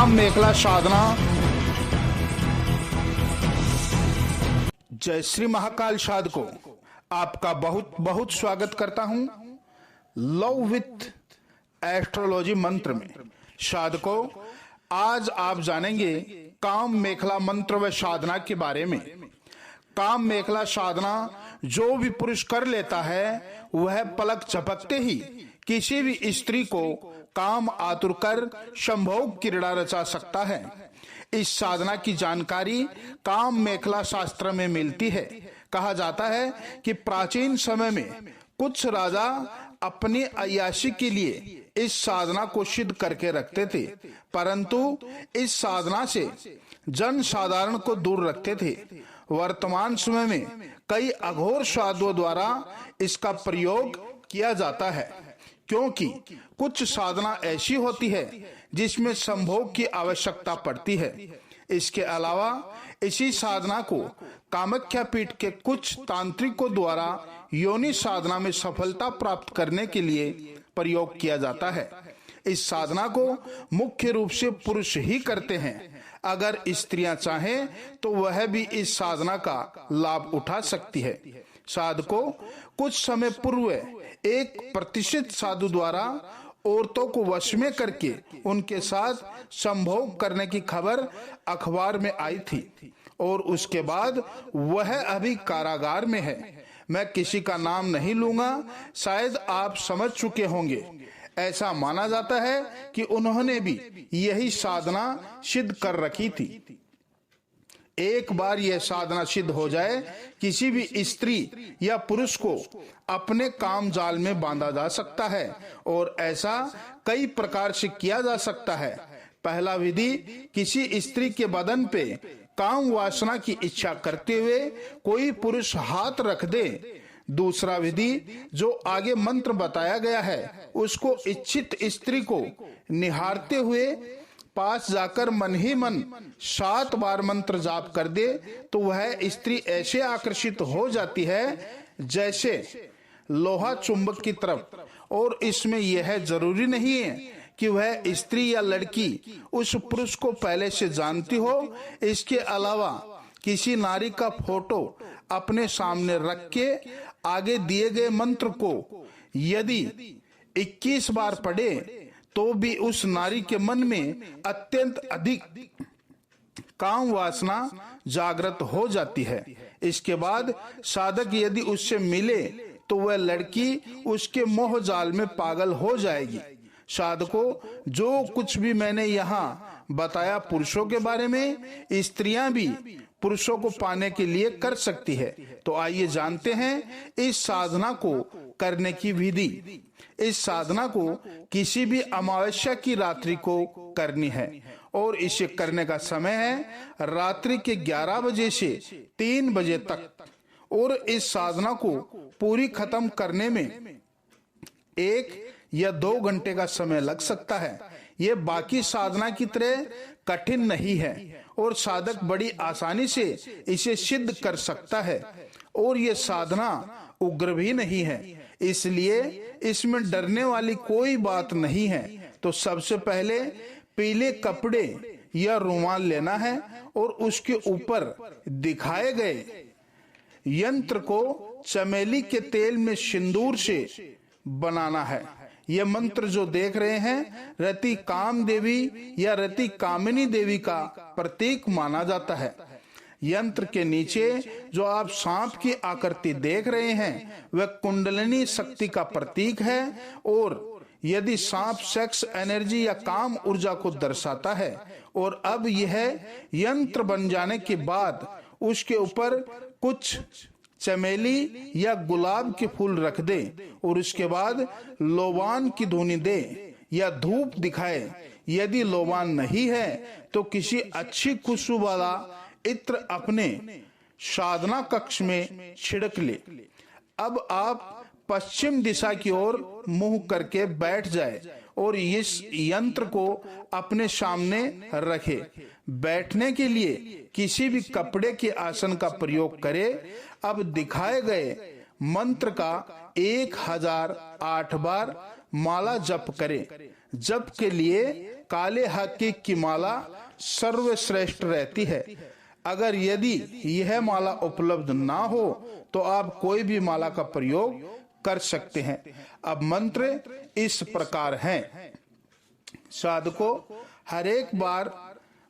काम मेखला साधना। जय श्री महाकाल साधकों, आपका बहुत बहुत स्वागत करता हूं लव विथ एस्ट्रोलॉजी मंत्र में। साधकों, आज आप जानेंगे काम मेखला मंत्र व साधना के बारे में। काम मेखला साधना जो भी पुरुष कर लेता है वह पलक झपकते ही किसी भी स्त्री को काम आतुर कर संभोग की क्रीड़ा रचा सकता है। इस साधना की जानकारी काम मेखला शास्त्र में मिलती है। कहा जाता है कि प्राचीन समय में कुछ राजा अपनी अय्याशी के लिए इस साधना को सिद्ध करके रखते थे, परंतु इस साधना से जन साधारण को दूर रखते थे। वर्तमान समय में कई अघोर साधुओं द्वारा इसका प्रयोग किया जाता है, क्योंकि कुछ साधना ऐसी होती है जिसमें संभोग की आवश्यकता पड़ती है। इसके अलावा इसी साधना को कामाख्या पीठ के कुछ तांत्रिकों द्वारा योनि साधना में सफलता प्राप्त करने के लिए प्रयोग किया जाता है। इस साधना को मुख्य रूप से पुरुष ही करते हैं। अगर स्त्रियां चाहें तो वह भी इस साधना का लाभ उठा सकती है। साधकों, कुछ समय पूर्व एक प्रतिष्ठित साधु द्वारा औरतों को वश में करके उनके साथ संभोग करने की खबर अखबार में आई थी और उसके बाद वह अभी कारागार में है। मैं किसी का नाम नहीं लूंगा, शायद आप समझ चुके होंगे। ऐसा माना जाता है कि उन्होंने भी यही साधना सिद्ध कर रखी थी। एक बार यह साधना सिद्ध हो जाए, किसी भी स्त्री या पुरुष को अपने काम जाल में बांधा जा सकता है और ऐसा कई प्रकार से किया जा सकता है। पहला विधि, किसी स्त्री के बदन पे काम वासना की इच्छा करते हुए कोई पुरुष हाथ रख दे। दूसरा विधि, जो आगे मंत्र बताया गया है उसको इच्छित स्त्री को निहारते हुए पास जाकर मन ही मन 7 बार मंत्र जाप कर दे तो वह स्त्री ऐसे आकर्षित हो जाती है जैसे लोहा चुंबक की तरफ। और इसमें यह जरूरी नहीं है कि वह स्त्री या लड़की उस पुरुष को पहले से जानती हो। इसके अलावा किसी नारी का फोटो अपने सामने रख के आगे दिए गए मंत्र को यदि 21 बार पढ़े तो भी उस नारी के मन में अत्यंत अधिक काम वासना जागृत हो जाती है। इसके बाद साधक यदि उससे मिले तो वह लड़की उसके मोह जाल में पागल हो जाएगी। साधकों, जो कुछ भी मैंने यहाँ बताया पुरुषों के बारे में, स्त्रियां भी पुरुषों को पाने के लिए कर सकती है। तो आइए जानते हैं इस साधना को करने की विधि। इस साधना को किसी भी अमावस्या की रात्रि को करनी है और इसे करने का समय है रात्रि के 11 बजे से 3 बजे तक। और इस साधना को पूरी खत्म करने में 1 या 2 घंटे का समय लग सकता है। यह बाकी साधना की तरह कठिन नहीं है और साधक बड़ी आसानी से इसे सिद्ध कर सकता है। और यह साधना उग्र भी नहीं है, इसलिए इसमें डरने वाली कोई बात नहीं है। तो सबसे पहले पीले कपड़े या रुमाल लेना है और उसके ऊपर दिखाए गए यंत्र को चमेली के तेल में सिंदूर से बनाना है। यह मंत्र जो देख रहे हैं रति काम देवी या रति कामिनी देवी का प्रतीक माना जाता है। यंत्र के नीचे जो आप सांप की आकृति देख रहे हैं वह कुंडलिनी शक्ति का प्रतीक है। और यदि सांप सेक्स एनर्जी या काम ऊर्जा को दर्शाता है। और अब यह यंत्र बन जाने के बाद उसके ऊपर कुछ चमेली या गुलाब के फूल रख दे और उसके बाद लोबान की धुनी दे या धूप दिखाए। यदि लोबान नहीं है तो किसी अच्छी खुशबू वाला इत्र अपने साधना कक्ष में छिड़क ले। अब आप पश्चिम दिशा की ओर मुंह करके बैठ जाए और इस यंत्र को अपने सामने रखे। बैठने के लिए किसी भी कपड़े के आसन का प्रयोग करें। अब दिखाए गए मंत्र का 1008 बार माला जप करें। जप के लिए काले हकीक की माला सर्वश्रेष्ठ रहती है। अगर यदि यह माला उपलब्ध ना हो तो आप कोई भी माला का प्रयोग कर सकते हैं। अब मंत्र इस प्रकार हैं। साधकों, हर एक बार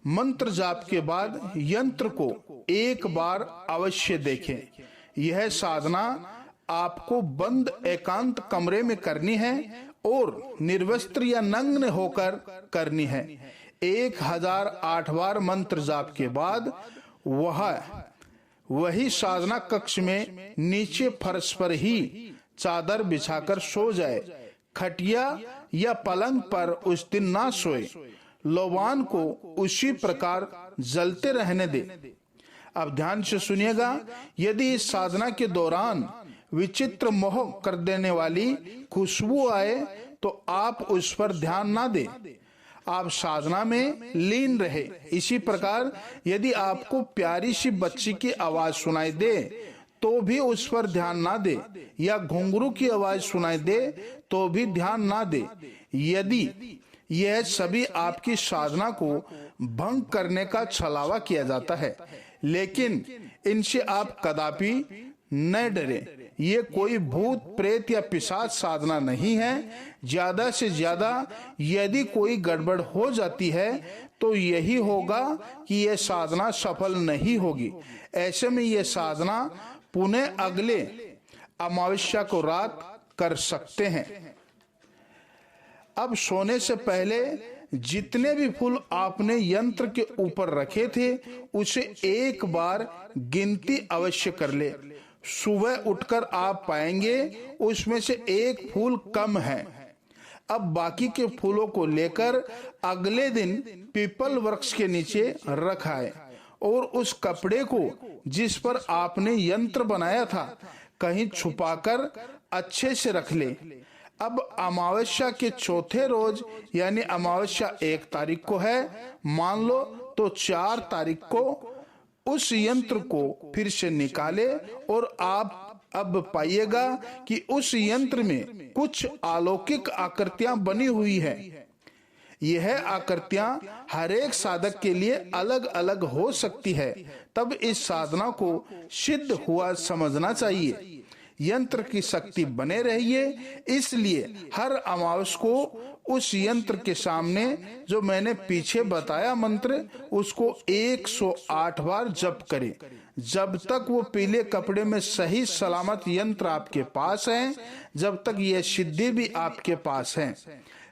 मंत्र जाप के बाद यंत्र को एक बार अवश्य देखें। यह साधना आपको बंद एकांत कमरे में करनी है और निर्वस्त्र या नग्न होकर करनी है। 1008 बार मंत्र जाप के बाद वही साधना कक्ष में नीचे फर्श पर ही चादर बिछाकर सो जाए। खटिया या पलंग पर उस दिन ना सोए। लोबान को उसी प्रकार जलते रहने दे। अब ध्यान से सुनिएगा। यदि इस साधना के दौरान विचित्र मोह कर देने वाली खुशबू आए तो आप उस पर ध्यान ना दें। आप साधना में लीन रहे। इसी प्रकार यदि आपको प्यारी सी बच्ची की आवाज सुनाई दे तो भी उस पर ध्यान ना दे, या घुंघरू की आवाज सुनाई दे तो भी ध्यान ना दे। यदि यह सभी आपकी साधना को भंग करने का छलावा किया जाता है, लेकिन इनसे आप कदापि न डरे। ये कोई भूत प्रेत या पिशाच साधना नहीं है। ज्यादा से ज्यादा यदि कोई गड़बड़ हो जाती है तो यही होगा कि यह साधना सफल नहीं होगी। ऐसे में यह साधना पुनः अगले अमावस्या को रात कर सकते हैं। अब सोने से पहले जितने भी फूल आपने यंत्र के ऊपर रखे थे उसे एक बार गिनती अवश्य कर ले। सुबह उठकर आप पाएंगे उसमें से एक फूल कम है। अब बाकी के फूलों को लेकर अगले दिन पीपल वृक्ष के नीचे रखाए और उस कपड़े को जिस पर आपने यंत्र बनाया था कहीं छुपाकर अच्छे से रख ले। अब अमावस्या के चौथे रोज यानी अमावस्या 1 तारीख को है मान लो, तो 4 तारीख को उस यंत्र को फिर से निकाले और आप अब पाइएगा कि उस यंत्र में कुछ अलौकिक आकृतियां बनी हुई है। यह आकृतियां हर एक साधक के लिए अलग अलग हो सकती है। तब इस साधना को सिद्ध हुआ समझना चाहिए। यंत्र की शक्ति बने रहिए। इसलिए हर अमावस्या को उस यंत्र के सामने जो मैंने पीछे बताया मंत्र, उसको 108 बार जप करें जब तक वो पीले कपड़े में सही सलामत यंत्र आपके पास है, जब तक यह सिद्धि भी आपके पास है।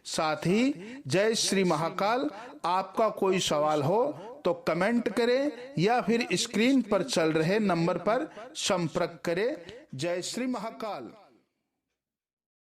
साथ ही जय श्री महाकाल। आपका कोई सवाल हो तो कमेंट करें या फिर स्क्रीन पर चल रहे नंबर पर संपर्क करें। जय श्री महाकाल।